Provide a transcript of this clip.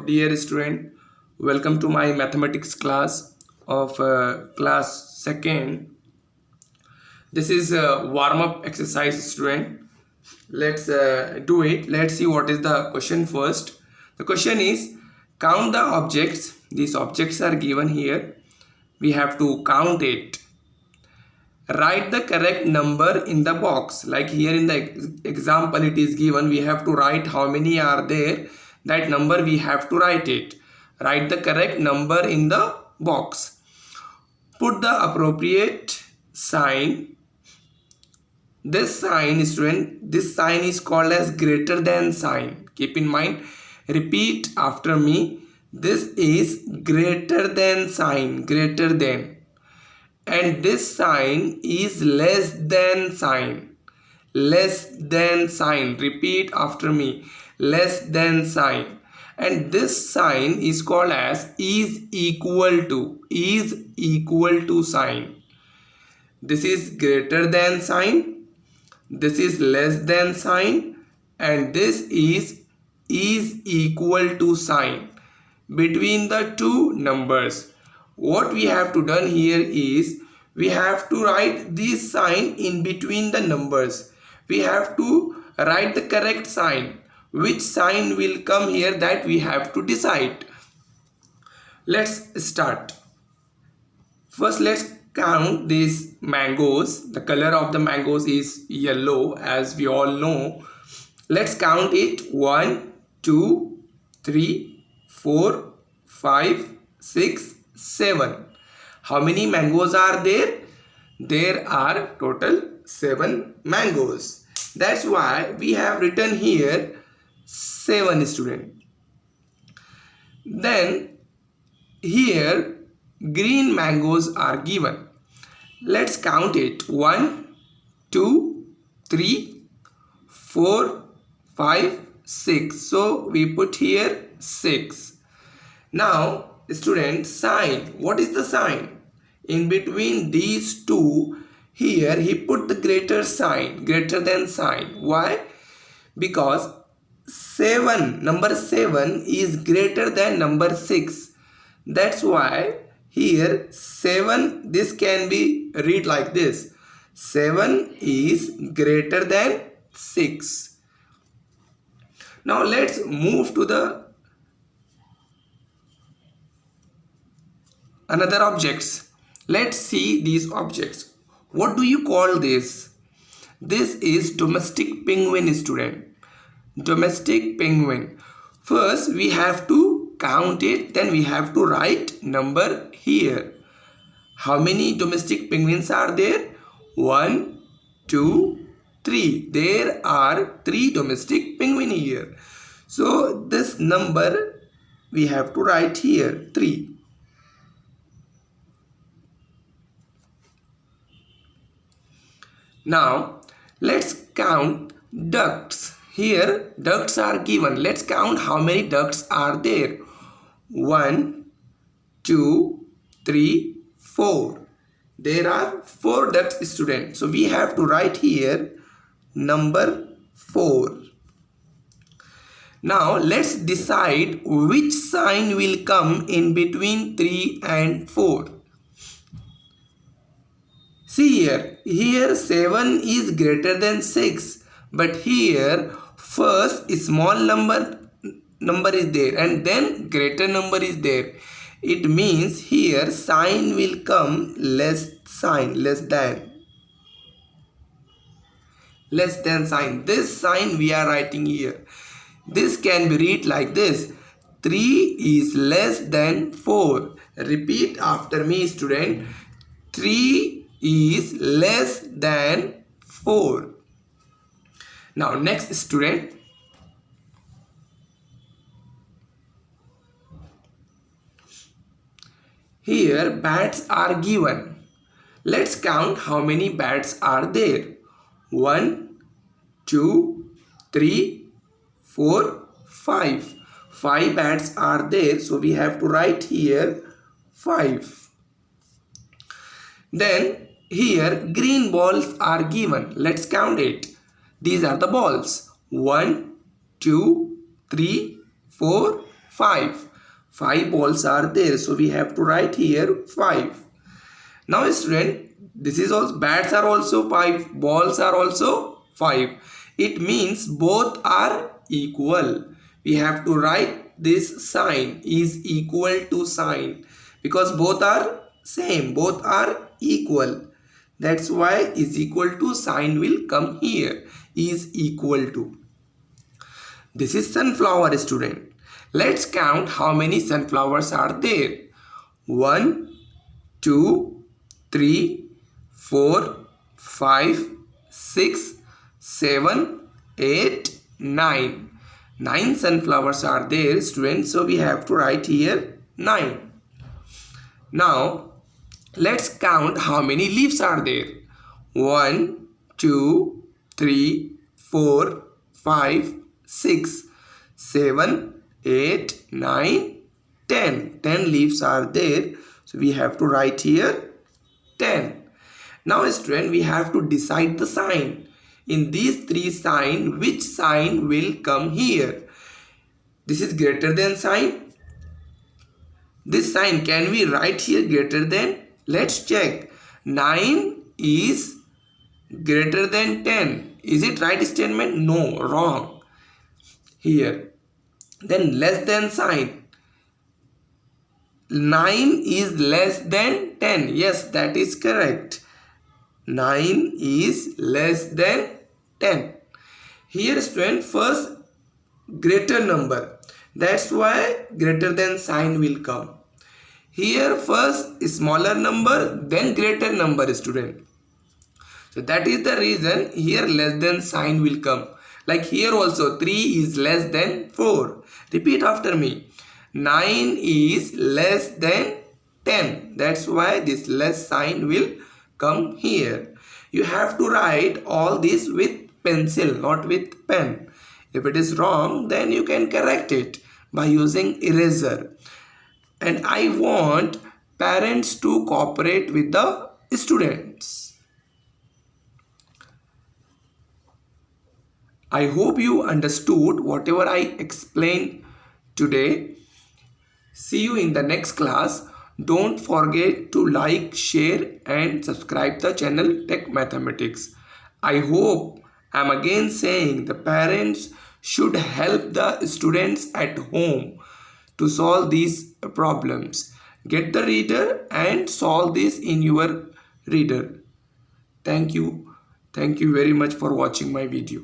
dear student, welcome to my mathematics class of class 2nd. This is a warm-up exercise, student. Let's do it. Let's see what is the question first. The question is, count the objects. These objects are given here. We have to count it. Write the correct number in the box. Like here in the example it is given, we have to write how many are there. That number we have to write it. Write the correct number in the box. Put the appropriate sign. This sign, student, this sign is called as greater than sign. Keep in mind, repeat after me. This is greater than sign, greater than. And this sign is less than sign, less than sign. Repeat after me, less than sign. And this sign is called as is equal to sign. This is greater than sign, this is less than sign, and this is equal to sign. Between the two numbers, what we have to done here is we have to write this sign in between the numbers. We have to write the correct sign. Which sign will come here, that we have to decide. Let's start. First, let's count these mangoes. The color of the mangoes is yellow, as we all know. Let's count it. 1, 2, 3, 4, 5, 6, 7. How many mangoes are there? There are total 7 mangoes. That's why we have written here 7, student. Then here green mangoes are given. Let's count it. 1, 2, 3, 4, 5, 6. So we put here 6. Now, student, sign. What is the sign? In between these two, here he put the greater sign, greater than sign. Why? Because number 7 is greater than number 6. That's why here 7, this can be read like this. 7 is greater than 6. Now let's move to the another objects. Let's see these objects. What do you call this? This is domestic penguin, student. Domestic penguin. First we have to count it, then we have to write number here. How many domestic penguins are there? 1, 2, 3. There are 3 domestic penguins here. So this number we have to write here, 3. Now let's count ducks. Here ducks are given. Let's count how many ducks are there. 1, 2, 3, 4. There are 4 ducks, students. So we have to write here number 4. Now let's decide which sign will come in between 3 and 4. See here 7 is greater than 6, but here first small number is there and then greater number is there. It means here sign will come less than sign. This sign we are writing here. This can be read like this. 3 is less than 4. Repeat after me, student. 3 is less than 4. Now next, student. Here bats are given. Let's count how many bats are there. 1, 2, 3, 4, 5. 5 bats are there. So we have to write here 5. Then here green balls are given. Let's count it. These are the balls. 1, 2, 3, 4, 5. 5 balls are there, so we have to write here 5. Now student, this is also, bats are also 5, balls are also 5. It means both are equal. We have to write this sign is equal to sign because both are same, both are equal. That's why is equal to sign will come here, is equal to. This is sunflower student. Let's count how many sunflowers are there. 1, 2, 3, 4, 5, 6, 7, 8, 9. 9 sunflowers are there students, so we have to write here 9. Now let's count how many leaves are there. 1, 2, 3, 4, 5, 6, 7, 8, 9, 10. 10 leaves are there, so we have to write here 10. Now student, we have to decide the sign. In these three signs, which sign will come here? This is greater than sign. This sign, can we write here greater than? Let's check. 9 is greater than 10. Is it right statement? No, wrong. Here. Then less than sign. 9 is less than 10. Yes, that is correct. 9 is less than 10. Here student, first greater number. That's why greater than sign will come. Here first smaller number, then greater number student. So that is the reason here less than sign will come. Like here also 3 is less than 4. Repeat after me. 9 is less than 10. That's why this less sign will come here. You have to write all this with pencil, not with pen. If it is wrong, then you can correct it by using eraser. And I want parents to cooperate with the students. I hope you understood whatever I explained today. See you in the next class. Don't forget to like, share and subscribe the channel Tech Mathematics. I hope I'm again saying the parents should help the students at home to solve these problems. Get the reader and solve this in your reader. Thank you. Thank you very much for watching my video.